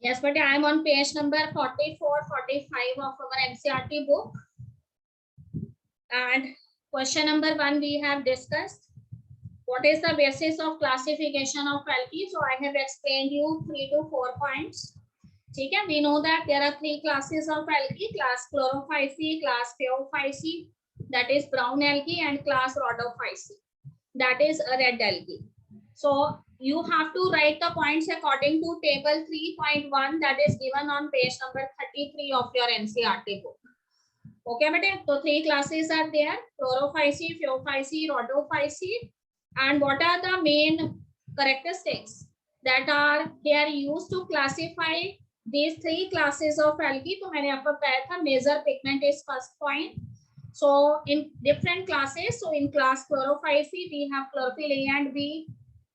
Yes, but I am on page number 44, 45 of our NCERT book. And question number 1 we have discussed. What is the basis of classification of alkenes? So I have explained you 3 to 4 points. ठीक है, we know that there are 3 classes of alkene: class chlorophyceae, class phaeophyceae, that is brown algae, and class rhodophyceae, that is a red algae. So you have to write the points according to table 3.1 that is given on page number 33 of your NCERT book. Okay, bete? So 3 classes are there: chlorophyceae, phaeophyceae, rhodophyceae. And what are the main characteristics that are here used to classify these 3 classes of algae? तो मैंने आपको बताया था major pigment is first point. So in different classes, so in class chlorophyceae we have chlorophyll A and B.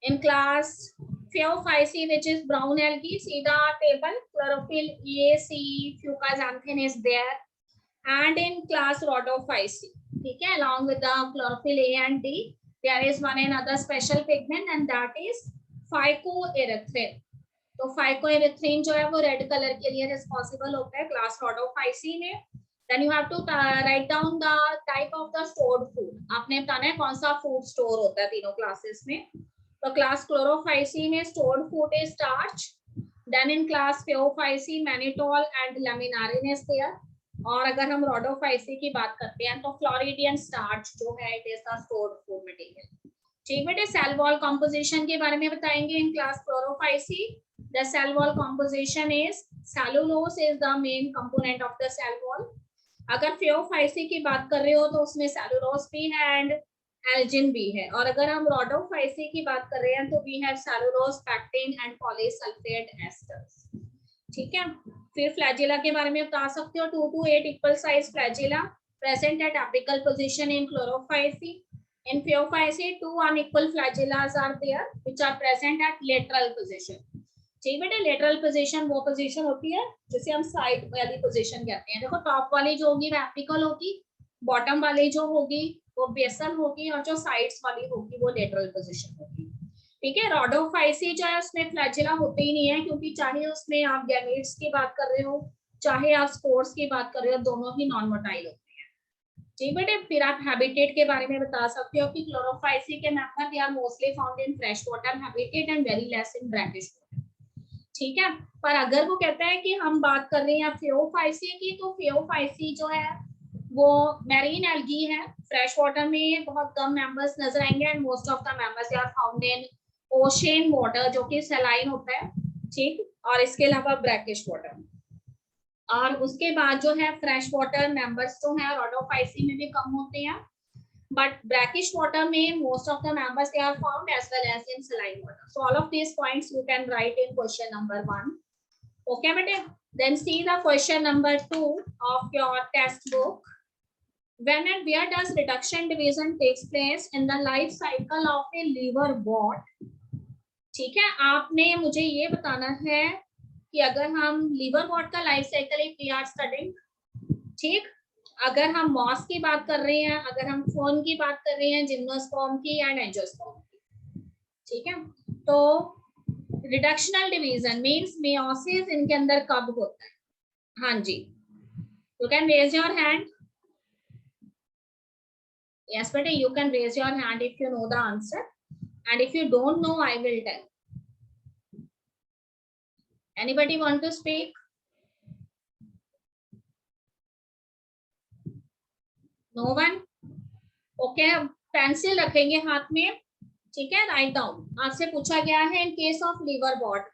In class phaeophyceae, which is brown algae, see the table, chlorophyll A, C, fucoxanthin is there. And in class rhodophyceae, ठीक है, along with the chlorophyll A and D, there is one another special pigment and that is phycoerythrin. तो phycoerythrin जो है वो red colour के लिए responsible होता है क्लास rhodophyceae में. Then you have to write down the type of the stored food. आपने बताना है कौन सा फूड स्टोर होता है तीनों क्लासेस में. तो क्लास chlorophyceae में stored food is starch. Then in class phaeophyceae mannitol and laminarin is there. और अगर हम rhodophyceae की बात करते हैं तो फ्लोरिडियन स्टार्च जो है it is the stored food material. ठीक बेटे, सेल वॉल कंपोजिशन के बारे में बताएंगे. In class chlorophyceae the cell wall composition is cellulose is the main component of the cell wall. अगर phaeophyceae की बात कर रहे हो तो उसमें सेलुलोज भी है एंड एल्जिन भी है. और अगर हम rhodophyceae की बात कर रहे हैं तो we have cellulose, pectin and polysulphate esters. ठीक है. फिर फ्लैजिला के बारे में बता सकते हो. 2 to 8 equal size flagella present at apical position in chlorophyceae. In phaeophyceae 2 unequal flagellas are there which are present at lateral position. ठीक बेटे, लेटरल पोजीशन वो पोजीशन होती है जिसे हम साइड वाली पोजीशन कहते हैं. देखो, टॉप वाली जो होगी वो एपिकल होगी, बॉटम वाली जो होगी वो बेसल होगी और जो साइड्स वाली होगी वो लेटरल पोजीशन होगी. ठीक है. rhodophyceae जो है उसमें फ्लैजिला होते ही नहीं है क्योंकि चाहे उसमें आप गैमेट्स की बात कर रहे हो चाहे आप स्पोर्स की बात कर रहे हो, दोनों ही नॉन मोटाइल होते हैं. ठीक बेटे. फिर आप हैबिटेट के बारे में बता सकते हो कि chlorophyceae के member they are mostly found in fresh water habitat and very less in brackish water. ठीक है. पर अगर वो कहता है कि हम बात कर रहे हैं phaeophyceae की, तो phaeophyceae जो है वो मैरीन एल्गी है. फ्रेश वाटर में बहुत कम मेंबर्स नजर आएंगे and most of the members are found in ocean water जो कि सलाइन होता है. ठीक. और इसके अलावा ब्रैकिश वाटर. और उसके बाद जो है फ्रेश वाटर मेंबर्स जो है rhodophyceae में भी कम होते हैं, बट ब्रैकिश वाटर में most of the members they are found as well as in saline water. So all of these points you can write in question number 1. Okay बेटे. Then see the question number 2 of your text book. When and where does reduction division takes place in the life cycle of a liverwort? ठीक है. आपने मुझे ये बताना है कि अगर हम liverwort का लाइफ साइकिल एक वी आर स्टडिंग. ठीक. अगर हम मॉस की बात कर रहे हैं, अगर हम फोन की बात कर रहे हैं, जिम्नोस्पर्म की एंड एंजियोस्पर्म की. ठीक है. तो रिडक्शनल डिवीजन मींस मेयोसिस इनके अंदर कब होता है? हाँ जी. You can raise your hand. Yes, but you can raise your hand if you know the answer, and if you don't know, I will tell. Anybody want to speak? No one? Okay, pencil रखेंगे हाथ में. ठीक है. Write down. आपसे पूछा गया है in case of liverwort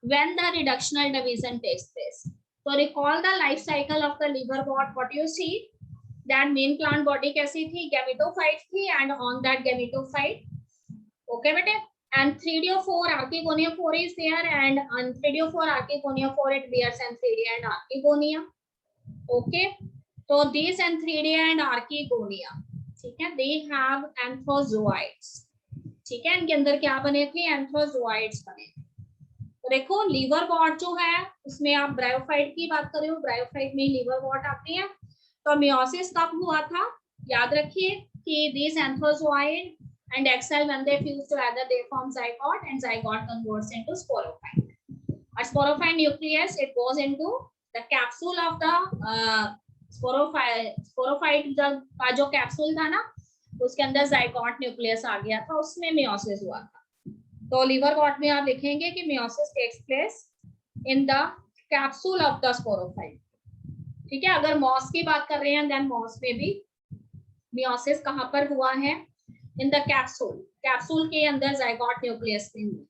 when the reductional division takes place. So recall the life cycle of the liverwort. What you see? That main plant body कैसी थी? Gametophyte थी and on that gametophyte. Okay बेटे. And 3D4 archegoniophore is there and on 3D4 archegoniophore it bears antheridia and archegonia. Okay. So these antheridia and archegonia, ठीक है, they have anthrozoids. ठीक है. इनके अंदर क्या बने थे? एंथ्रोजोइड्स बने थे. तो देखो liverwort जो है उसमें आप ब्रायोफाइट की बात कर रहे हो, ब्रायोफाइट में liverwort आती है. तो मेयोसिस कब हुआ था? याद रखिए कि these anthrozoid and excel when they fuse together they form zygote and zygote converts into sporophyte. A sporophyte nucleus, it goes into the capsule of the sporophyte का जो कैप्सूल था ना, उसके अंदर जाइगोट न्यूक्लियस आ गया था, उसमें मियोसिस हुआ था। तो लीवर वॉट में आप लिखेंगे कि meiosis takes place in the capsule of the sporophyte. ठीक है, अगर मॉस की बात कर रहे हैं देन मॉस में भी मियोसिस कहां पर हुआ है? इन द कैप्सूल, कैप्सूल के अंदर जाइगोट न्यूक्लियस में हुआ।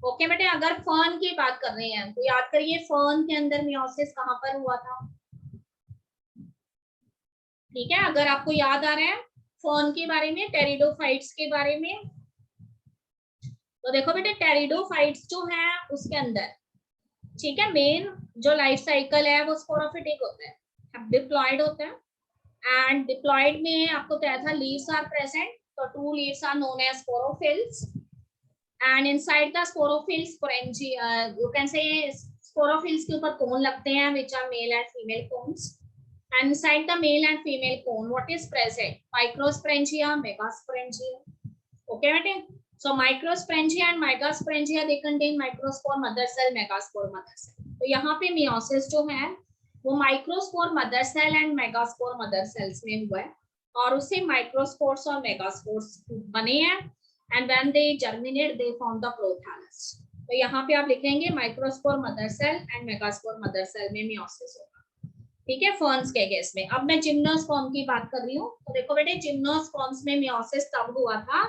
ओके बेटे, अगर फर्न की बात कर रहे हैं तो याद करिए फर्न के अंदर मियोसिस कहां पर हुआ था? ठीक है, अगर आपको याद आ रहा है फर्न के बारे में, टेरिडोफाइट्स के बारे में, तो देखो बेटे टेरिडोफाइट्स जो है उसके अंदर, ठीक है, मेन जो लाइफ साइकिल है वो स्पोरोफिटिक होता है, डिप्लॉयड होता है। एंड डिप्लॉयड में आपको क्या था? लीव्स आर प्रेजेंट, तो 2 leaves are known as sporophylls. And inside the sporophylls, you can say sporophylls के ऊपर कोन लगते हैं, which are male and female cones. And inside the male and female cone, what is present? Microsporangia, megasporangia. Okay, बेटे? So microsporangia and megasporangia, they contain microspore mother cell, megaspore mother cell. तो यहाँ पे meiosis जो है वो microspore mother cell and megaspore mother cells में हुआ है, और उससे microspores और megaspores बने हैं। And when they germinate, they form the prothallus. तो यहाँ पे आप लिखेंगे microspore mother cell and megaspore mother cell में मियोसिस होगा। ठीक है, फर्न्स के केस में। अब मैं जिम्नोस्पर्म की बात कर रही हूँ, तो देखो बेटे जिम्नोस्पर्म्स में मियोसिस तब हुआ था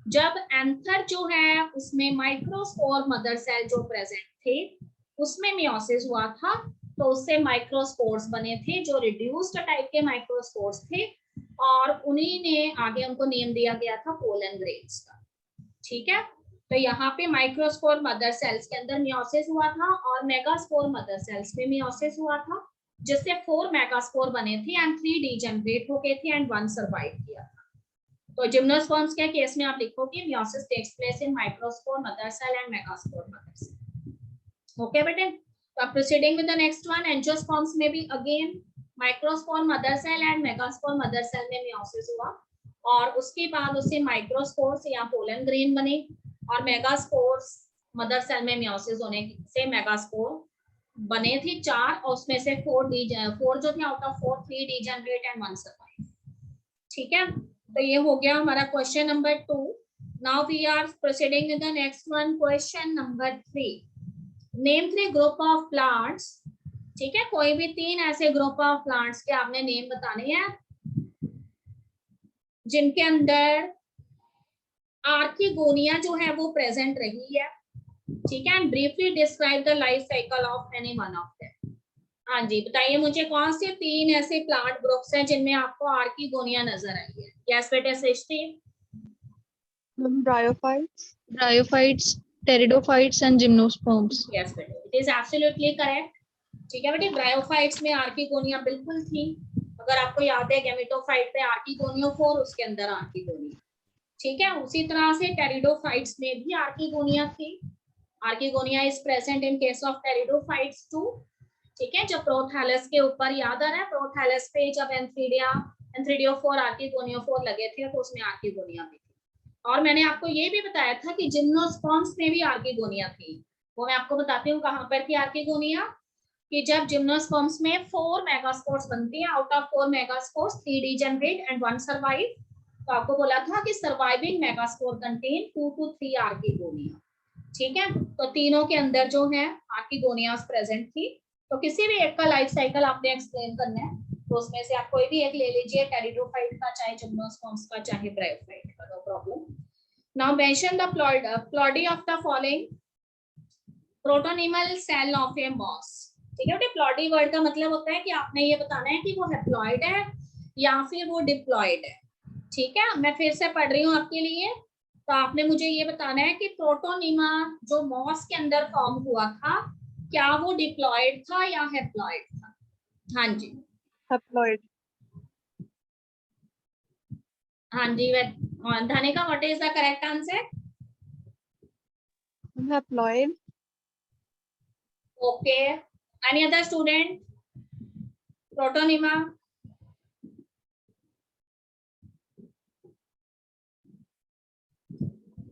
जब एंथर जो है उसमें माइक्रोस्पोर मदर सेल जो प्रेजेंट थे उसमें मियोसिस हुआ था, तो उससे माइक्रोस्पोर्स बने थे जो रिड्यूस्ड टाइप के माइक्रोस्पोर्स थे, और उन्हीं ने आगे उनको नेम दिया गया था पोलन ग्रेन्स का। ठीक है, तो यहाँ पे माइक्रोस्पोर मदर सेल्स के अंदर मियोसिस हुआ था और मेगास्पोर मदर सेल्स में मियोसिस हुआ था, जिससे 4 मेगास्पोर बने थे एंड 3 डीजेनरेट हो गए थे एंड 1 सर्वाइव किया था। तो जिम्नोस्पर्म्स के केस में आप लिखोगे meiosis takes place in microspore mother cell and megaspore mother cell. Okay बेटे, तो proceeding with the next one, angiosperms में भी again microspore mother cell and megaspore mother cell में मियोसिस हुआ, और उसके बाद उससे माइक्रोस्पोर्स या पोलन ग्रेन बने, और मेगास्पोर्स मदर सेल में मियोसिस होने से मेगास्पोर बने थे 4, और उसमें से 4 जो थे out of 4 3 degenerate and 1 survive. ठीक है, तो ये हो गया हमारा question number 2। Now we are proceeding with the next one, question number 3। Name 3 group of plants. ठीक है, कोई भी 3 ऐसे ग्रुप ऑफ प्लांट्स के आपने नेम बताने हैं जिनके अंदर आर्किगोनिया जो है वो प्रेजेंट रही है। ठीक है, and briefly describe the life cycle of any one of them. हाँ जी, बताइए मुझे कौन से 3 ऐसे प्लांट ग्रुप्स हैं जिनमें आपको आर्किगोनिया नजर आई है? यस बेटे Srishti. Bryophytes, pteridophytes and gymnosperms. Yes बेटे, इट इज एब्सोल्युटली करेक्ट। ठीक है बेटे, ब्रायोफाइट्स में आर्किगोनिया बिल्कुल थी। अगर आपको याद है गैमेटोफाइट पे आर्किगोनियोफोर, उसके अंदर आर्किगोनिया। ठीक है, उसी तरह से टेरिडोफाइट्स में भी आर्किगोनिया थी। Archegonia is present in case of pteridophytes too. ठीक है, जब प्रोथैलस के ऊपर याद आ रहा है, प्रोथैलस पे जब एंथ्रिडियोफोर आर्किगोनियोफोर लगे थे तो उसमें आर्किगोनिया भी थी। और मैंने आपको ये भी बताया था कि जिम्नोस्पर्म्स में भी आर्किगोनिया थी। वो मैं आपको बताती हूँ कहाँ पर थी आर्किगोनिया, कि जब जिम्नोस्पर्म्स में 4 मेगास्पोर्स बनती हैं, out of 4 megaspores 3 degenerate and 1 survive. तो आपको बोला था कि surviving megaspore contain 2 to 3 archegonia. ठीक है, तो तीनों के अंदर जो है आर्किगोनिया प्रेजेंट थी। तो किसी भी एक का लाइफ साइकिल आपने एक्सप्लेन करना है, तो उसमें से आप कोई भी एक ले लीजिए, टेरिडोफाइट का, चाहे जिम्नोस्पर्म्स का, चाहे ब्रायोफाइट का, no problem. Now mention the ploidy of the following protonemal cell of a moss. ठीक है बेटे, प्लॉडी वर्ड का मतलब होता है कि आपने ये बताना है कि वो हैप्लॉइड है या फिर वो डिप्लॉइड है। ठीक है, मैं फिर से पढ़ रही हूँ आपके लिए। तो आपने मुझे ये बताना है कि प्रोटोनिमा जो मॉस के अंदर फॉर्म हुआ था, क्या वो डिप्लॉइड था या हैप्लॉइड था? हाँ जी, हैप्लॉइड। हाँ जी, Dhanika, what is the correct answer? Haploid. Okay, any other student? Protonema.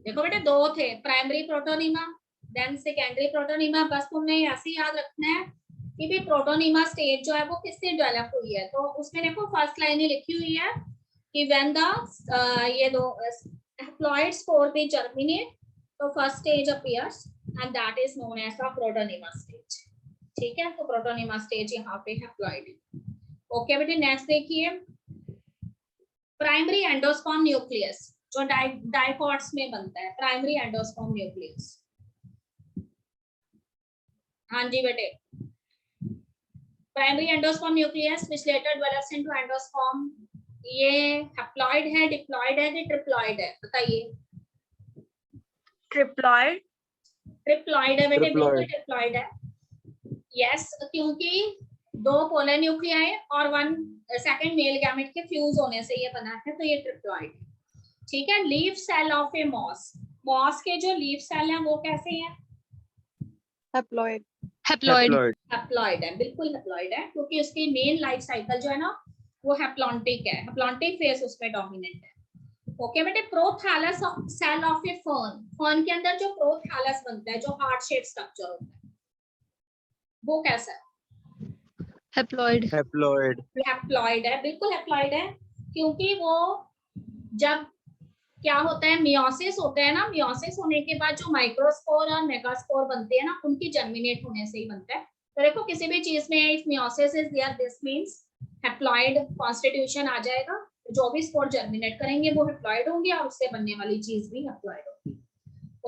देखो बेटे 2 थे, primary protonema then secondary protonema, बस तुमने ऐसे याद रखना है कि भी प्रोटोनीमा स्टेज जो है वो किससे डेवलप हुई है। तो उसमें देखो फर्स्ट लाइन लिखी हुई है कि व्हेन द ये दो haploid spore they germinate, तो first stage appears and that is known as the protonema stage. ठीक है, तो प्रोटोनीमा स्टेज यहाँ पे हैप्लॉइड है। ओके बेटे, नेक्स्ट देखिए प्राइमरी एंडोस्पर्म न्यूक्लियस जो डाइकॉट्स में बनता है, प्राइमरी एंडोस्पर्म न्यूक्लियस। हाँ जी बेटे, primary endosperm nucleus which later develops into endosperm, ये हैप्लॉइड है, डिप्लॉइड है कि ट्रिप्लॉइड है, बताइए। ट्रिप्लॉइड। ट्रिप्लॉइड है बेटे, बिल्कुल ट्रिप्लॉइड है। यस, क्योंकि दो पोलर न्यूक्लियाई और वन सेकंड मेल गैमेट के फ्यूज होने से ये बना है, तो ये ट्रिप्लॉइड है। ठीक है, leaf cell of a moss, moss के जो लीफ सेल हैं वो कैसे हैं? हैप्लॉइड। हैप्लॉइड है, बिल्कुल हैप्लॉइड है, क्योंकि उसकी मेन लाइफ साइकिल जो है ना वो हैप्लॉन्टिक है, हैप्लॉन्टिक फेज उसमें डोमिनेंट है। ओके बेटे, prothallus cell of a fern, fern के अंदर जो प्रोथैलस बनता है, जो हार्ट शेप स्ट्रक्चर होता है, वो कैसा है? हैप्लॉइड। हैप्लॉइड है, बिल्कुल हैप्लॉइड है, क्योंकि वो जब क्या होता है, मियोसिस होता है ना, मियोसिस होने के बाद जो माइक्रोस्पोर और मेगास्पोर बनते हैं ना, उनकी जर्मिनेट होने से ही बनता है। तो देखो किसी भी चीज में if meiosis is there, this means haploid constitution आ जाएगा। जो भी स्पोर जर्मिनेट करेंगे वो हैप्लॉइड होंगे और उससे बनने वाली चीज भी हैप्लॉइड होगी।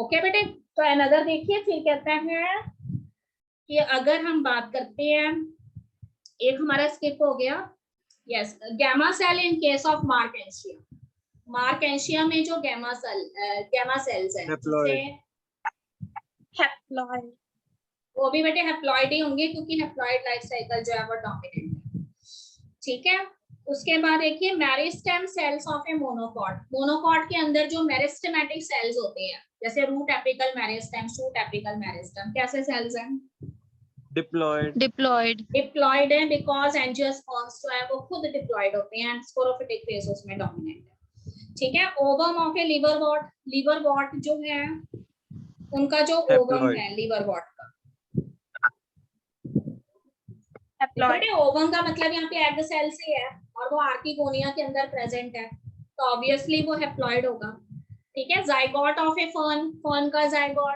ओके बेटे, तो अनदर देखिए, फिर कहता है कि अगर हम बात करते हैं, एक हमारा स्किप हो गया, yes, gemma cell in case of marchantia, marchantia में जो गैमा सेल्स है हैप्लॉइड, वो भी बेटे हैप्लॉइड ही होंगे, क्योंकि हैप्लॉइड लाइफ साइकिल जो है वो डोमिनेंट है। ठीक है, उसके बाद देखिए meristem cells of a monocot, monocot के अंदर जो मेरिस्टेमेटिक सेल्स होते हैं, जैसे root apical meristem, shoot apical meristem, कैसे सेल्स हैं? डिप्लॉइड है, बिकॉज एंजियोस्पर्म्स जो है वो खुद डिप्लॉइड होते हैं, स्पोरोफिटिक फेज उसमें डोमिनेंट है। ठीक है, ओवम ऑफ ए लिवरवॉर्ट, लिवरवॉर्ट जो है उनका जो ओवम है लिवरवॉर्ट का, हैप्लॉइड। ओवम का मतलब यहाँ पे एग सेल से है और वो आर्किगोनिया के अंदर प्रेजेंट है, तो ऑब्वियसली वो हैप्लॉइड होगा। ठीक है, zygote of a fern, fern का जाइगोट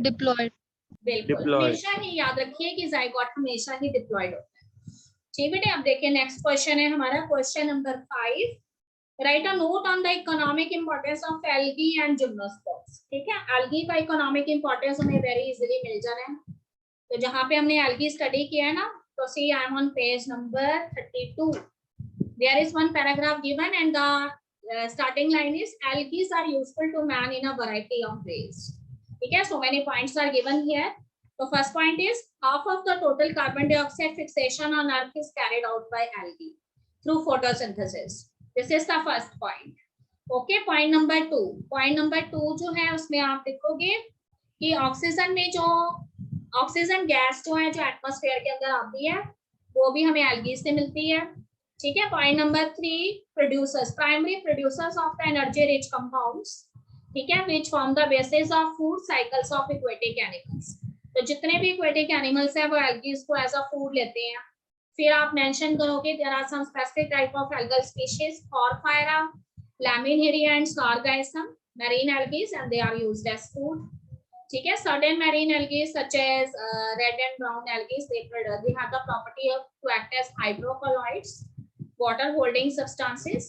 डिप्लॉइड। बिल्कुल, हमेशा ही याद रखिए कि जाइगोट हमेशा ही डिप्लॉइड होता है। ठीक बेटे, अब देखिए नेक्स्ट क्वेश्चन है हमारा, question number 5, right a note on the economic importance of algae and gymnosperms. ठीक है, एल्गी का इकोनॉमिक इंपॉर्टेंस हमें वेरी इजीली मिल जा रहा है। तो जहां पे हमने एल्गी स्टडी किया है ना, तो see I am on page number 32, there is one paragraph given and the starting line is algae are useful to man in a variety of ways. ठीक है, so many points are given here. So first point is half of the total carbon dioxide fixation on earth is carried out by algae through photosynthesis. This is the first point. Okay, point number 2, point number 2 जो है उसमें आप देखोगे कि oxygen में जो oxygen gas जो है, जो एटमॉस्फेयर के अंदर आती है, वो भी हमें एल्गी से मिलती है। ठीक है, point number 3, producers, primary producers of the energy rich compounds. ठीक है, which form the basis of food cycles of aquatic animals. तो जितने भी aquatic animals हैं वो algae को as a food लेते हैं। फिर आप मेंशन करोगे there are some specific type of algal species, Porphyra, Laminaria and Sargassum, marine algae, and they are used as food. ठीक है, certain marine algae such as red and brown algae, they have the property of to act as hydrocolloids, water holding substances.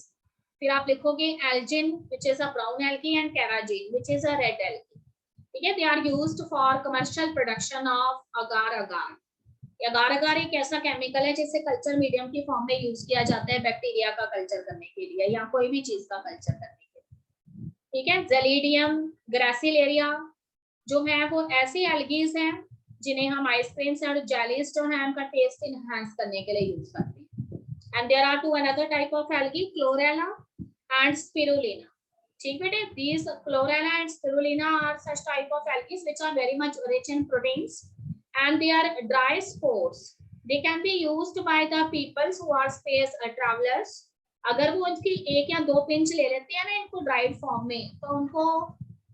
फिर आप लिखोगे Elgin which is a brown algae and carrageen which is a red algae. ठीक है, they are used for commercial production of agar agar. अगार अगार एक ऐसा chemical है जिसे culture medium की फॉर्म में यूज किया जाता है बैक्टीरिया का कल्चर करने के लिए या कोई भी चीज का कल्चर करने के लिए। ठीक है, जेलिडियम, ग्रासिलेरिया जो है वो ऐसी एल्गीज हैं जिन्हें हम आइसक्रीम्स और जेलीज जो है उनका टेस्ट इनहांस करने के लिए यूज करते हैं। And there are two another type of algae, chlorella and spirulina. ठीक बेटे, these chlorella and spirulina are such type of algae which are very much rich in proteins and they are dry spores. They can be used by the people who are space travelers. अगर वो उनकी एक या दो pinch ले लेते हैं ना इनको ड्राइड फॉर्म में, तो उनको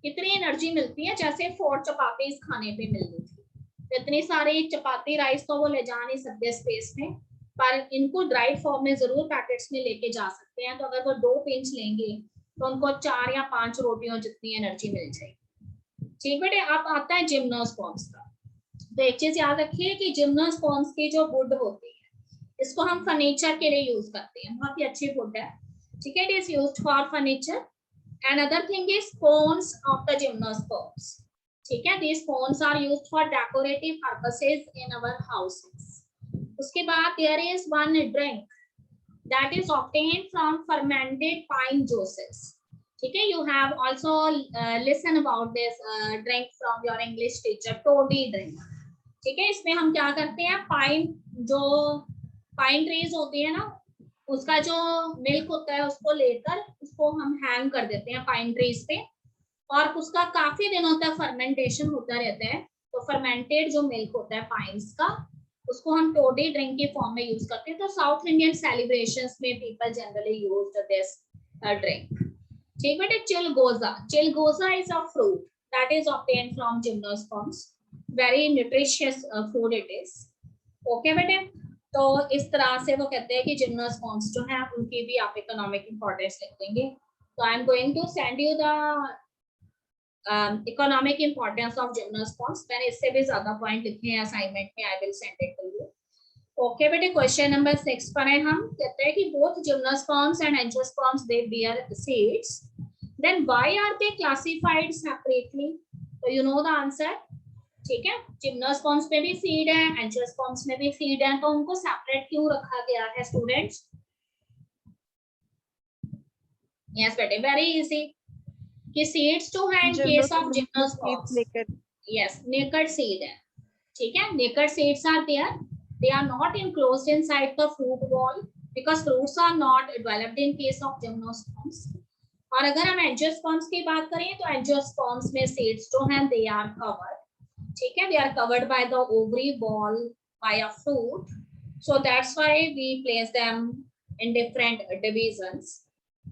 इतनी एनर्जी मिलती है जैसे 4 चपातीज खाने पे मिल रही थी। तो इतनी सारी चपाती राइस तो वो ले जा नहीं सकते स्पेस में, पर इनको ड्राइड फॉर्म में जरूर पैकेट्स में लेके जा सकते हैं। तो अगर वो 2 पिंच लेंगे तो उनको 4 या 5 रोटियों जितनी एनर्जी मिल जाएगी। ठीक बेटे, अब आता है जिम्नोस्पर्म्स का। तो एक चीज याद रखिए कि जिम्नोस्पर्म्स की जो वुड होती है, इसको हम फर्नीचर के लिए यूज करते हैं, बहुत ही अच्छी वुड है। ठीक है, it is used for furniture. Another thing is cones of the gymnosperms. ठीक है, these cones are used for decorative purposes in our houses. उसके बाद there is one drink that is obtained from fermented pine juices. ठीक है, you have also listen about this drink from your English teacher, toddy drink. ठीक है, इसमें हम क्या करते हैं, जो पाइन ट्रीज होती है ना, उसका जो मिल्क होता है उसको लेकर उसको हम हैंग कर देते हैं पाइन ट्रीज पे, और उसका काफी दिनों तक फर्मेंटेशन होता रहता है। तो फर्मेंटेड जो मिल्क होता है पाइन्स का, उसको हम टोडी ड्रिंक के फॉर्म में यूज करते हैं। तो साउथ इंडियन सेलिब्रेशंस में people generally use this drink. ठीक बेटे, चिलगोजा is a fruit that is obtained from gymnosperms, very nutritious food it is. Okay बेटे, तो इस तरह से वो कहते हैं कि जिम्नोस्पर्म्स जो है उनकी भी आप इकोनॉमिक इंपॉर्टेंस लिख देंगे। तो I am going to send you the economic importance of gymnosperms. मैंने इससे भी ज्यादा पॉइंट लिखे हैं असाइनमेंट में, I will send it to you. Okay बेटे, क्वेश्चन नंबर 6 पर है। हम कहते हैं कि both gymnosperms and angiosperms they bear seeds, then why are they classified separately? तो यू नो द आंसर। ठीक है, जिम्नोस्पर्म्स में भी सीड है, एंजियोस्पर्म्स में भी सीड है, तो उनको सेपरेट क्यों रखा गया है स्टूडेंट्स? यस बेटे, वेरी इजी। कि सीड्स जो है in case of gymnosperms, yes naked seed है। ठीक है, naked seeds are there, they are not enclosed inside the fruit wall because fruits are not developed in case of gymnosperms. और अगर हम angiosperms की बात करें तो एंजियोस्पर्म्स में सीड्स जो हैं दे आर कवर्ड। ठीक है, they are covered by the ovary wall by a fruit, so that's why we place them in different divisions.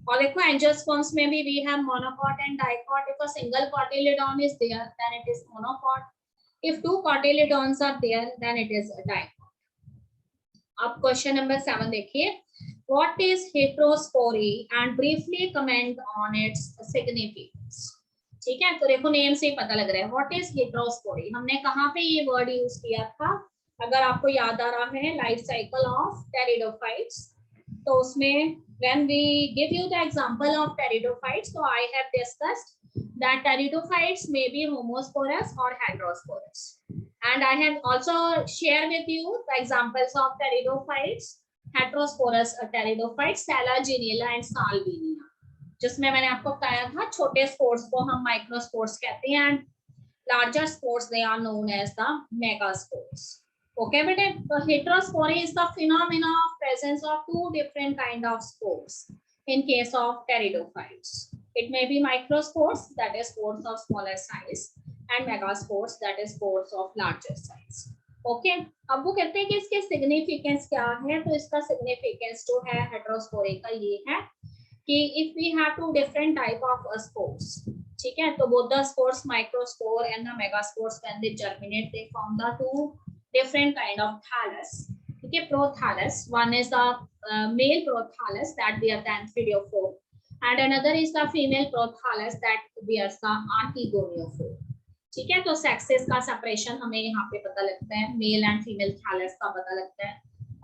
और देखो एंजियोस्पर्म्स में भी we have monocot and dicot. If a single cotyledon is there then it is monocot, if 2 cotyledons are there then it is a dicot. अब question number 7 देखिए, what is heterospory and briefly comment on its significance. ठीक है, तो देखो name से ही पता लग रहा है व्हाट इज हेटेरोस्पोरी। हमने कहाँ पे ये वर्ड यूज किया था, अगर आपको याद आ रहा है, लाइफ साइकिल ऑफ टेरिडोफाइट्स। तो उसमें when we give you the example of pteridophytes, तो I have discussed that pteridophytes may be homosporous और heterosporous, and I have also share with you the examples of pteridophytes, heterosporous pteridophytes, Selaginella and Salvinia, जिसमें मैंने आपको बताया था छोटे spores को हम माइक्रोस्पोर्स कहते हैं and larger spores they are known as the megaspores. Okay बेटे, तो heterospory is the phenomena of presence of 2 different kind of spores in case of pteridophytes. It may be microspores, that is spores of smaller size, and megaspores, that is spores of larger size. Okay, अब वो कहते हैं कि इसके significance क्या है। तो इसका सिग्निफिकेंस जो है हेटेरोस्पोरी का ये है कि if we have 2 different type of spores, ठीक है, तो both the spores, microspore and the megaspores, when they germinate they form the 2 different kind of thallus. ठीक है, prothallus, one is the male prothallus that bears the anthidiophore and another is the female prothallus that bears the archegoniophore. ठीक है, तो sexes का separation हमें यहाँ पे पता लगता है, मेल एंड फीमेल थैलस का पता लगता है,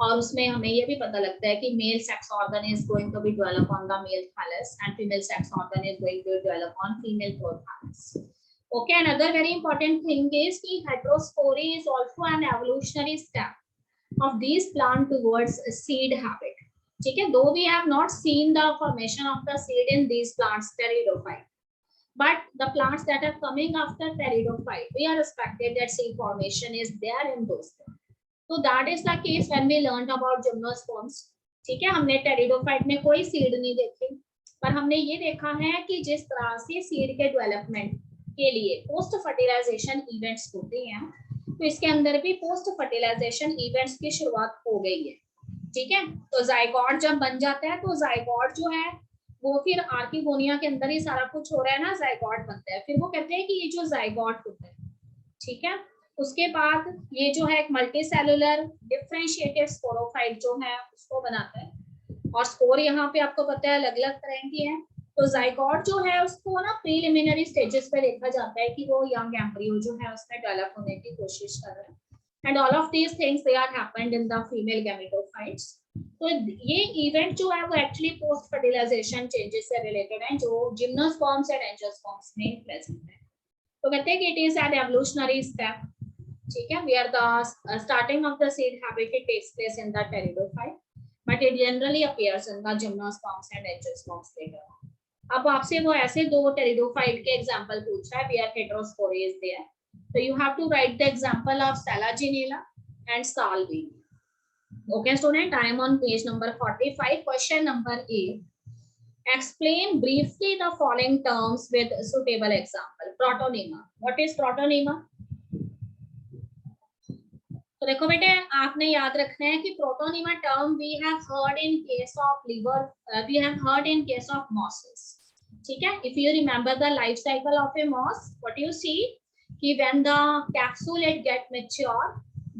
और उसमें हमें ये भी पता लगता है कि male sex organ is going to be develop on the male thallus and female sex organ is going to develop on female prothallus. Okay, another very important thing is कि heterospory is also an evolutionary step of this plant towards seed habit. ठीक है, though we have not seen the formation of the seed in these plants pteridophyte, but the plants that are coming after pteridophyte, we are expected that seed formation is there in those plants. So that is the case when we learned about gymnosperms. ठीक है, हमने pteridophyte में कोई seed नहीं देखी, पर हमने ये देखा है कि जिस तरह से सीड के डेवलपमेंट के लिए पोस्ट फर्टिलाइजेशन इवेंट्स होते हैं, तो इसके अंदर भी पोस्ट फर्टिलाइजेशन इवेंट्स की शुरुआत हो गई है। ठीक है, तो जाइगोट जब बन जाता है तो जाइगोट जो है वो फिर आर्किगोनिया के अंदर ही सारा कुछ हो रहा है ना, जाइगोट बनता है। फिर वो कहते हैं कि ये जो जाइगोट होता है, ठीक है, उसके बाद ये जो है एक मल्टी सेलुलर डिफरेंशिएटेड स्पोरोफाइट जो है उसको बनाता है। और स्पोर यहाँ पे आपको पता है अलग अलग तरह की है। तो जाइगोट जो है उसको ना प्रीलिमिनरी स्टेजेस पे देखा जाता है कि वो यंग एम्ब्रियो जो है उसमें डेवलप होने की कोशिश कर रहा है। And all of these things they are happened in the female gametophytes. तो ये इवेंट जो है वो एक्चुअली पोस्ट फर्टिलाइजेशन चेंजेस से रिलेटेड है जो जिम्नोस्पर्म्स एंड एंजियोस्पर्म्स में प्रेजेंट है। तो कहते हैं कि it is an evolutionary step, ठीक है, where the starting of the seed habit takes place in the pteridophyte, but it generally appears in the gymnosperms and angiosperms later on. अब आपसे वो ऐसे दो टेरिडोफाइट के एग्जांपल पूछ रहा है where heterospory is there, so you have to write the example of Selaginella and Salvia. Okay student, I am on page number 45. Question number 8. Explain briefly the following terms with suitable example. Protonema. What is protonema? तो देखो बेटे, आपने याद रखना है कि protonema term we have heard in case of liver, we have heard in case of mosses, ठीक है। If you remember the life cycle of a moss, what you see कि when the capsulate get mature,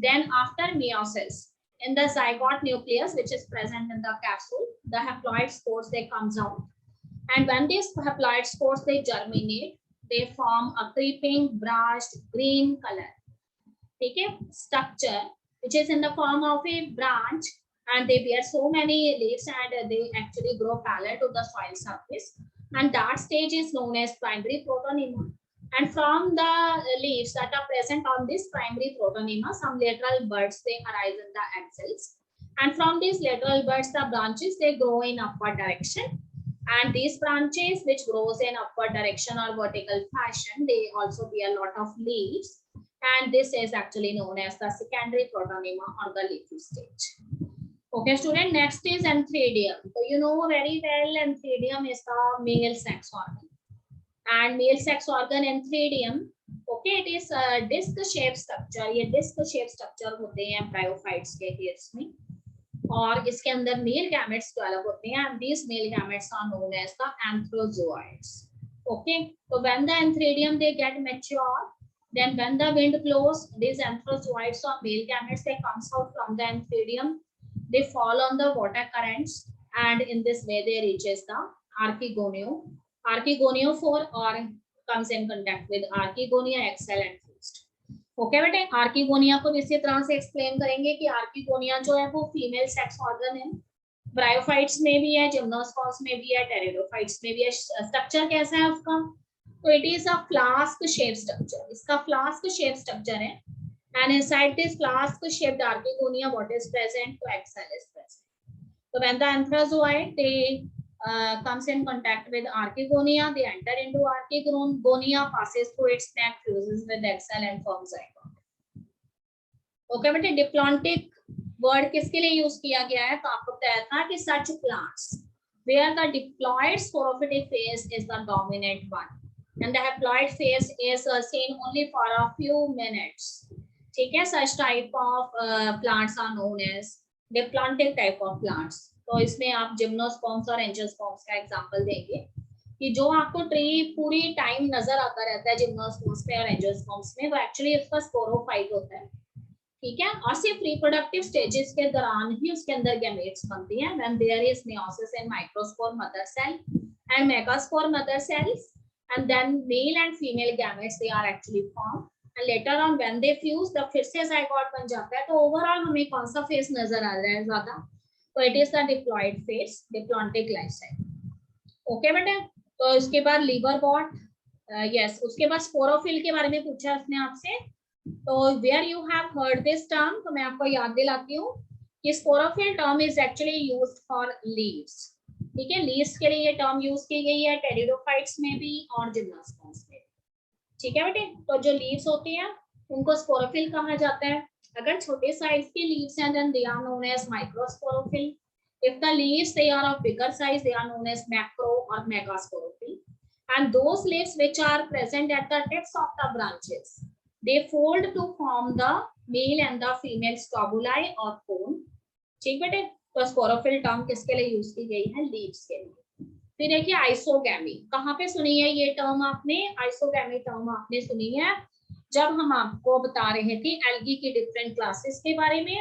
then after meiosis in the zygote nucleus which is present in the capsule, the haploid spores they comes out, and when these haploid spores they germinate, they form a creeping branched green color, ठीक है, structure which is in the form of a branch, and they bear so many leaves and they actually grow parallel to the soil surface, and that stage is known as primary protonema. And from the leaves that are present on this primary protonema, some lateral buds they arise in the axils, and from these lateral buds the branches they grow in upward direction, and these branches which grows in upward direction or vertical fashion, they also bear a lot of leaves, and this is actually known as the secondary protonema or the leafy stage. Okay student, next is antheridium. So you know very well antheridium is the male sex organ, and male sex organ antheridium, okay, it is a disc shaped structure. ये disc shaped structure होते हैं bryophytes के case में, और इसके अंदर male gametes develop होते हैं, and these male gametes are known as the anthrozoids. Okay, so when the antheridium they get mature, then when the wind blows, these anthrozoids or male gametes they comes out from the antheridium, they fall on the water currents, and in this way they reaches the archegoniophore or comes in contact with archegonia, axil and fused. Okay बेटे, archegonia को इसी तरह से explain करेंगे कि archegonia जो है वो फीमेल सेक्स ऑर्गन है, ब्रायोफाइट्स में भी है, जिम्नोस्पर्म्स में भी है, टेरिडोफाइट्स में भी है। स्ट्रक्चर कैसा है उसका, तो it is a flask shape structure, इसका फ्लास्क शेप स्ट्रक्चर है, and inside this flask shaped archegonia what is present, to axil is present. So when the anthrozoid they comes in contact with archegonia, they enter into archegonia, passes through its neck, fuses with axil and forms zygote. Okay बेटे, diplontic word किसके लिए use किया गया है, तो आपको बताया था कि such plants where the diploid sporophytic phase is the dominant one and the haploid phase is seen only for a few minutes, ठीक है, such type of plants are known as diplontic type of plants. तो इसमें आप gymnosperms और angiosperms का example देंगे कि जो आपको ट्री पूरी टाइम नजर आता रहता है जिम्नोस्पर्म्स में और एंजियोस्पर्म्स में, वो एक्चुअली उसका स्पोरोफाइट होता है, ठीक है, और सिर्फ रिप्रोडक्टिव स्टेजेस के दौरान ही उसके अंदर गैमेट्स बनती हैं, when there is meiosis in microspore mother cell and megaspore mother cells, and then male and female gametes they are actually formed, and later on when they fuse तब फिर से zygote बन जाता है। तो ओवरऑल हमें कौन सा फेज नजर आ रहा है ज्यादा, तो it is the diploid phase, diplontic life cycle. Okay बेटा, तो इसके बाद लीवर बॉट, यस, उसके बाद स्पोरोफिल के बारे में पूछा उसने आपसे, तो where you have heard this term, तो मैं आपको याद दिलाती हूँ कि sporophyll term is actually used for leaves, ठीक है, लीव्स के लिए ये टर्म यूज की गई है, टेरिडोफाइट्स में भी और जिम्नोस्पर्म्स में, ठीक है बेटे। तो जो लीव्स होती हैं उनको स्पोरोफिल कहा जाता है। अगर छोटे साइज के लीव्स हैं then they are known as microsporophyll, if the leaves they are of bigger size they are known as macro or megasporophyll, and those leaves which are present at the tips of the branches they fold to form the male and the female stabuli or cone, ठीक बेटे। तो sporophyll term किसके लिए use की गई है, leaves के लिए। फिर देखिए आइसोगैमी, कहाँ पे सुनी है ये टर्म आपने? आइसोगैमी टर्म आपने सुनी है जब हम आपको बता रहे थे एल्गी की डिफरेंट क्लासेस के बारे में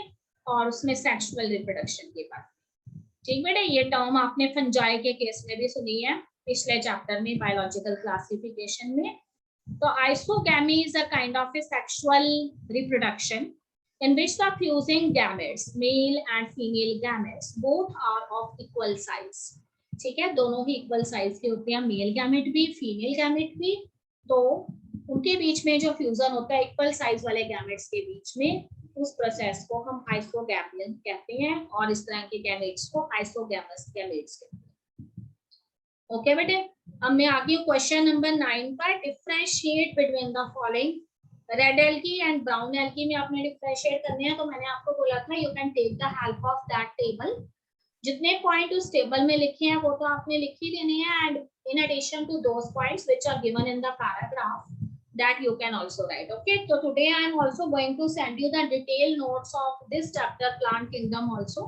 और उसमें सेक्सुअल रिप्रोडक्शन के बारे में। ठीक बेटे, ये टर्म आपने फंजाई के केस में भी सुनी है पिछले चैप्टर में बायोलॉजिकल क्लासिफिकेशन में। तो isogamy is a kind of A sexual reproduction in which the fusing gametes, male and female gametes, both are of equal size. ठीक है, दोनों ही इक्वल साइज के होते हैं, मेल गैमेट भी फीमेल गैमेट भी। तो उनके बीच में जो फ्यूजन होता है इक्वल साइज वाले गैमेट्स के बीच में, उस प्रोसेस को हम आइसोगैमियन कहते हैं और इस तरह के गैमेट्स को आइसोगैमस गैमेट्स कहते हैं। ओके बेटे, अब मैं आ गई हूँ क्वेश्चन नंबर 9 पर। Differentiate between the following. Red algae and brown algae में आपने डिफरेंशिएट करने हैं, तो मैंने आपको बोला था you can take the help of that table. जितने पॉइंट उस टेबल में लिखे हैं वो तो आपने लिख ही देने हैं, and in addition to those points which are given in the paragraph that you can also write. Okay, so today I am also going to send you the detailed notes of this chapter plant kingdom also.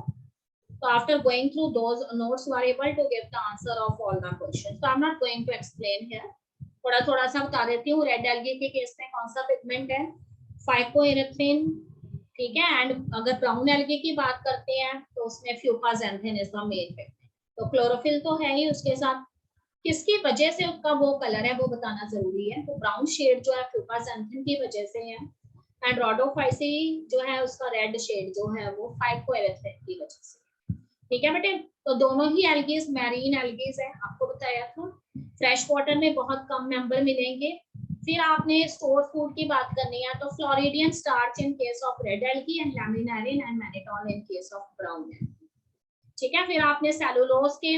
So after going through those notes you are able to give the answer of all the questions. So I'm not going to explain here, थोड़ा सा बता देती हूँ। Red algae के case में कौन सा pigment है? फाइकोइरिथ्रिन। ठीक है, एंड अगर ब्राउन एल्गी की बात करते हैं तो उसमें फ्यूकाजेंथिन इज द मेन पिगमेंट। तो क्लोरोफिल तो है ही, उसके साथ किसकी वजह से उसका वो कलर है वो बताना जरूरी है। तो ब्राउन शेड जो है फ्यूकाजेंथिन की वजह से है, एंड रोडोफाइसी जो है उसका रेड शेड जो है वो फाइकोइरिथ्रिन की वजह से। ठीक है बेटे, तो दोनों ही एल्गीज मैरीन एल्गीज है, आपको बताया था। फ्रेश वाटर में बहुत कम मेंबर मिलेंगे। फिर आपने स्टोर फूड की बात करनी है, तो floridean starch in case of red algae and laminarin and mannitol in case of brown algae. ठीक है, फिर आपने सेलुलोज के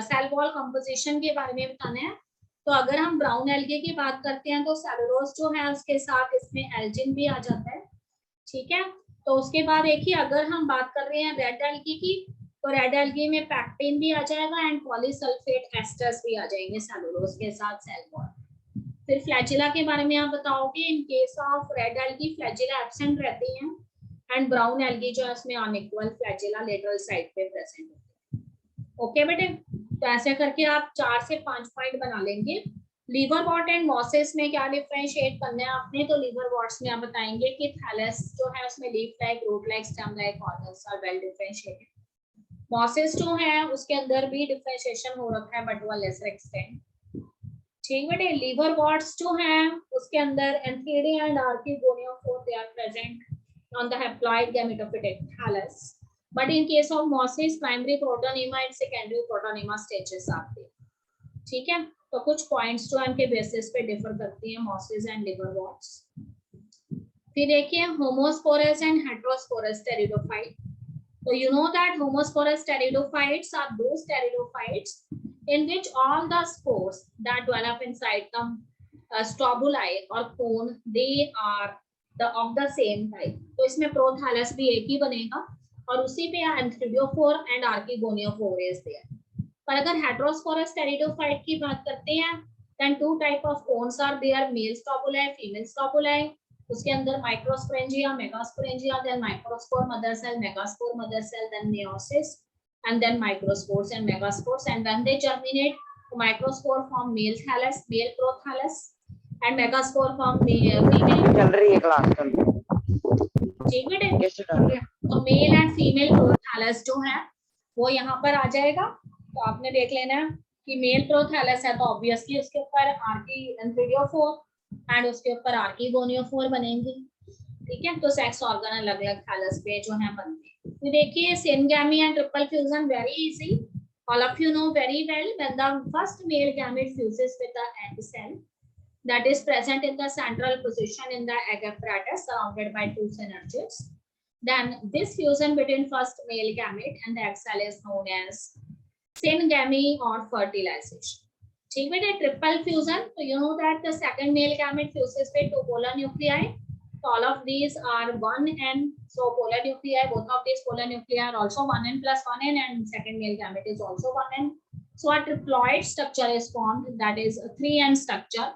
सेल वॉल कंपोजिशन के बारे में बताना है। तो अगर हम ब्राउन एल्गी की बात करते हैं तो सेलुलोज जो है उसके साथ इसमें एल्जिन भी आ जाता है। ठीक है, तो उसके बाद देखिए अगर हम बात कर रहे हैं रेड एल्गी की, तो रेड एल्गी में पैक्टिन भी आ जाएगा एंड पॉलीसल्फेट एस्टर्स भी आ जाएंगे सेलुलोज के साथ सेल वॉल। फिर फ्लैजिला के बारे में आप बताओगे। इन case of red algae flagella absent रहती हैं एंड ब्राउन एल्गी जो है उसमें अनइक्वल फ्लैजिला लेटरल साइड पे प्रेजेंट होते हैं। ओके बेटे, तो ऐसे करके आप 4 से 5 पॉइंट बना लेंगे। लीवर वॉट एंड मॉसेस में क्या डिफरेंशिएट करना है आपने? तो लीवर वॉट्स में आप बताएंगे कि थैलस जो है उसमें leaf like, root like, stem like organs are well differentiated. Mosses जो है उसके अंदर भी डिफरेंशिएशन हो रखा है but to a lesser extent. ठीक बेटे, लीवर वॉट्स जो है उसके अंदर antheridia and archegoniophore they are present on the haploid gametophytic thallus, but in case of mosses primary protonema and secondary protonema stages आते हैं। ठीक है, तो कुछ पॉइंट्स जो इनके बेसिस पे डिफर करती हैं मॉसेस एंड लिवर वॉट्स। फिर देखिए होमोस्पोरस एंड हेटेरोस्पोरस टेरिडोफाइट। तो you know that homosporous pteridophytes are those pteridophytes in which all the spores that develop inside the strobili or cone, they are of the same type। तो इसमें prothallus भी एक ही बनेगा और उसी पे एंथ्रिडियोफोर and आर्किगोनियोफोर is there. पर अगर हेटेरोस्पोरस टेरिडोफाइट की बात करते हैं then two type of cones are there, male strobili, female strobili। उसके अंदर microsporangia, megasporangia, then microspore mother cell, megaspore mother cell, then meiosis, and then microspores and megaspores, and when they germinate microspore form male thallus, male prothallus, and megaspore form female। चल रही है class चल रही ठीक बेटे, कैसे चल रही है? तो मेल एंड फीमेल प्रोथैलस जो है वो यहाँ पर आ जाएगा। तो आपने देख लेना है कि मेल प्रोथैलस है तो ऑब्वियसली उसके ऊपर आर्किगोनियोफोर एंड उसके ऊपर आर्किगोनियोफोर बनेंगे। ठीक है, तो सेक्स ऑर्गन अलग अलग थैलस पे जो है बनते हैं। तो देखिए syngamy and triple fusion very easy, all of you know very well when the first male gamete fuses with the egg cell that is present in the central position in the egg apparatus surrounded by two synergids, then this fusion between first male gamete and the egg cell is known as syngamy or fertilization। ठीक बेटे, triple fusion, तो you know that the second male gamete fuses with two polar nuclei, so all of these are 1n, so polar nuclei, both of these polar nuclei are also 1n plus 1n and second male gamete is also 1n, so a triploid structure is formed, that is a 3n structure,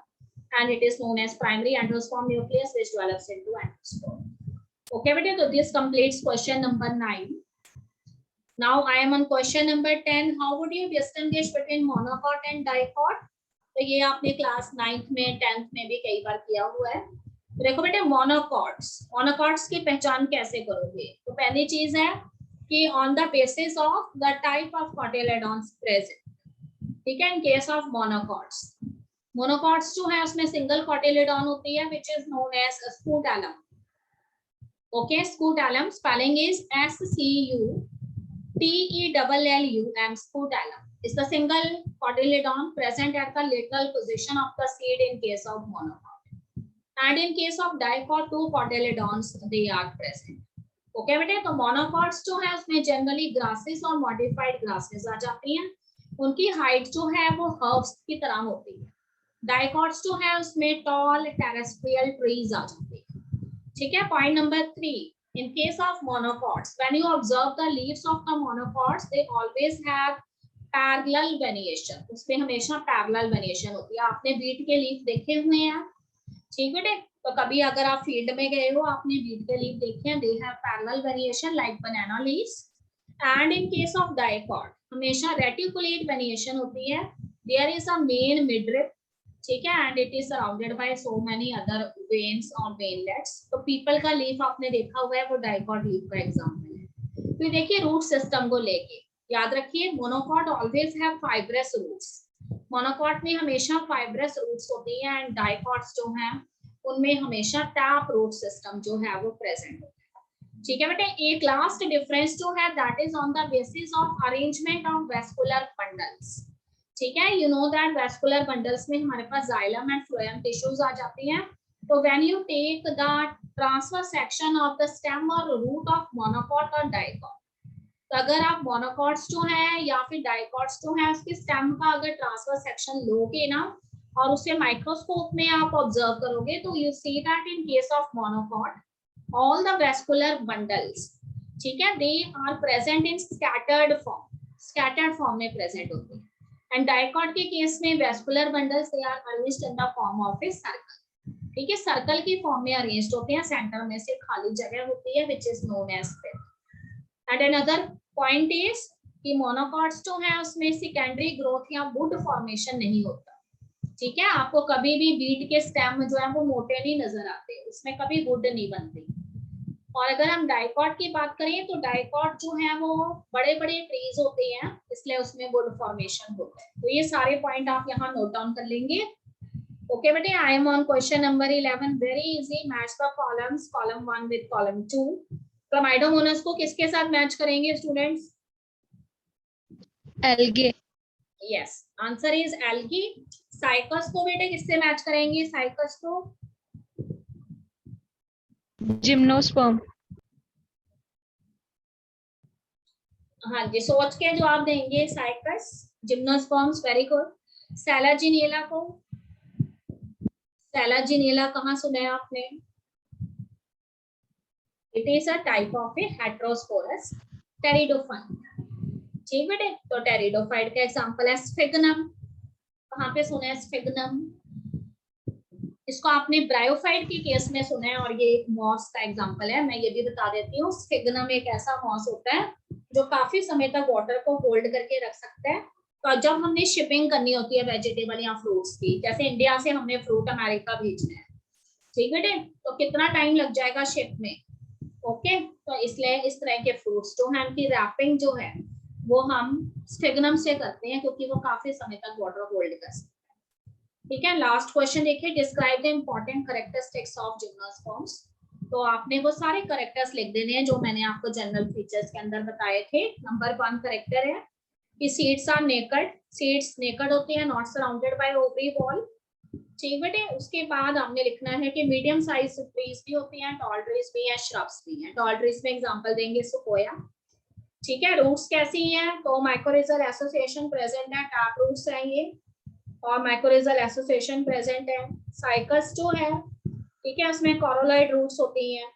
and it is known as primary endosperm nucleus which develops into endosperm। Okay बेटे, तो this completes question number 9। Now I am on question number 10. How would you distinguish between monocot and dicot? तो ये आपने class 9th में 10th में भी कई बार किया हुआ है। तो देखो बेटे मोनोकॉट्स की पहचान कैसे करोगे? तो पहली चीज है कि on the basis of the type of cotyledons present, ठीक है। इन केस ऑफ मोनोकॉट्स जो है उसमें सिंगल कॉटिलेडॉन होती है which is known as scutellum. Okay, scutellum spelling is SCUTELLUM, scutellum is the single cotyledon present at the lateral position of the seed in case of monocot, and in case of dicot two cotyledons they are present. Okay बेटे, तो monocots जो है उसमें generally grasses और modified grasses आ जाती हैं, उनकी height जो है वो हर्ब्स की तरह होती है। डाइकॉट्स जो है उसमें टॉल टेरेस्ट्रियल ट्रीज आ जाती है, ठीक है। Point number 3, in case of monocots, when you observe the leaves of the monocots, they always have parallel veneration, उसमें हमेशा parallel veneration होती है। आपने बीट के लीफ देखे हुए हैं, ठीक बेटे। तो कभी अगर आप फील्ड में गए हो, आपने बीट के लीफ देखे हैं, they have parallel veneation like banana leaves. And in case of dicot, हमेशा reticulate veneation होती है, there is a main midrib, ठीक है, and it is surrounded by so many other veins और वेनलेट्स। तो पीपल का लीफ आपने देखा हुआ है, वो डाइकॉट लीफ का एग्जांपल है। फिर देखिए रूट सिस्टम को लेके याद रखिए, monocot always have fibrous roots. Monocot में हमेशा फाइब्रस रूट्स होती है, एंड डाइकॉट्स जो हैं उनमें हमेशा टैप रूट सिस्टम जो है वो प्रेजेंट होता है, ठीक है बेटे। एक लास्ट डिफरेंस जो है that is on the basis of arrangement of vascular bundles, ठीक है। You know that vascular bundles में हमारे पास जाइलम एंड फ्लोएम टिश्यूज आ जाती हैं। तो when you take the transverse section of the stem और रूट ऑफ मोनोकॉट और डाइकॉट, तो अगर आप मोनोकॉट्स जो है या फिर डाइकॉट्स जो है उसके स्टेम का अगर ट्रांसवर्स सेक्शन लोगे ना और उसे माइक्रोस्कोप में आप ऑब्जर्व करोगे, तो you see that in case of monocot all the vascular bundles, ठीक है, they are present in scattered form में प्रेजेंट होते हैं। एंड डाइकॉट के केस में vascular bundles they are arranged in the form of a circle, ठीक है, circle की फॉर्म में अरेंज्ड होते हैं, सेंटर में से खाली जगह होती है which is known as pith. And another point is कि मोनोकॉट्स जो है उसमें सेकेंडरी ग्रोथ या वुड फॉर्मेशन नहीं होता, ठीक है। आपको कभी भी बीट के स्टेम जो है वो मोटे नहीं नजर आते, उसमें कभी वुड नहीं बनती। और अगर हम डाइकॉट की बात करें तो डाइकॉट जो है वो बड़े बड़े ट्रीज होते हैं, इसलिए उसमें वुड फॉर्मेशन होता है। तो ये सारे पॉइंट आप यहाँ नोट डाउन कर लेंगे। ओके बेटे, आई am on question number 11, very easy. Match the columns, column 1 with column 2। Chlamydomonas को किसके साथ मैच करेंगे students? Algae. Yes, answer is algae. Cycas को बेटे किससे मैच करेंगे? साइकस को जिम्नोस्पर्म। हाँ जी, सोच के जवाब देंगे। Cycas, gymnosperms, very good. Selaginella को, सैलाजिनेला कहाँ सुना है आपने? It is a type of a heterosporous pteridophyte, ठीक बेटे। तो टेरिडोफाइट का एग्जांपल है स्फिग्नम, कहाँ पे सुना है स्फिग्नम? इसको आपने ब्रायोफाइट के केस में सुना है, और ये एक मॉस का एग्जांपल है। मैं ये भी बता देती हूँ, स्फिग्नम एक ऐसा मॉस होता है जो काफी समय तक वाटर को होल्ड करके रख सकता है। तो जब हमने शिपिंग करनी होती है वेजिटेबल या फ्रूट्स की, जैसे इंडिया से हमने फ्रूट अमेरिका भेजना है, ठीक बेटे, तो कितना टाइम लग जाएगा शिप में? ओके, तो इसलिए इस तरह के फ्रूट्स जो है उनकी रैपिंग जो है वो हम स्फिग्नम से करते हैं, क्योंकि वो काफी समय तक वाटर होल्ड कर सकते हैं, ठीक है। लास्ट क्वेश्चन देखिए, describe the important characteristics of gymnosperms. तो आपने वो सारे कैरेक्टर्स लिख देने हैं जो मैंने आपको जनरल फीचर्स के अंदर बताए थे। नंबर 1 कैरेक्टर है कि seeds are naked, seeds naked होते हैं, not surrounded by ovary wall, ठीक बेटे। उसके बाद हमने लिखना है कि मीडियम साइज ट्रीज भी होती हैं, टॉल ट्रीज भी हैं, श्रब्स भी हैं। टॉल ट्रीज में एग्जांपल देंगे सुकोया, ठीक है। रूट्स कैसी हैं? तो माइकोरिजल एसोसिएशन प्रेजेंट है, टैप रूट्स हैं ये, और माइकोरिजल एसोसिएशन प्रेजेंट है। साइकस जो है, ठीक है, उसमें कोरोलॉइड रूट्स होती हैं।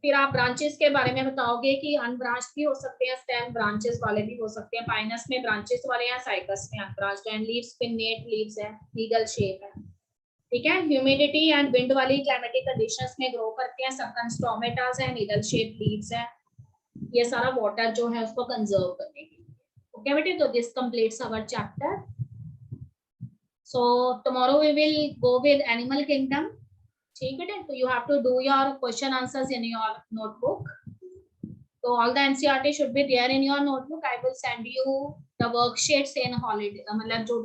फिर आप ब्रांचेस के बारे में बताओगे कि अनब्रांच्ड भी हो सकते हैं, स्टेम ब्रांचेस वाले भी हो सकते हैं। पाइनस में ब्रांचेस वाले हैं, साइकस में unbranched and leaves pennate leaves है, नीडल शेप है, ठीक है। ह्यूमिडिटी एंड विंड वाली क्लाइमेटिक कंडीशंस में ग्रो करते हैं। सबकन स्टोमेटास है, नीडल शेप लीव्स है, ये सारा वाटर जो है उसको कंजर्व करने के लिए। ओके बेटे, तो this completes our chapter. So tomorrow we will go with animal kingdom. ठीक बेटे, तो you have to do your question answers in your notebook. So all the NCERT should be there in your notebook. I will send you the worksheets in holiday. मतलब जो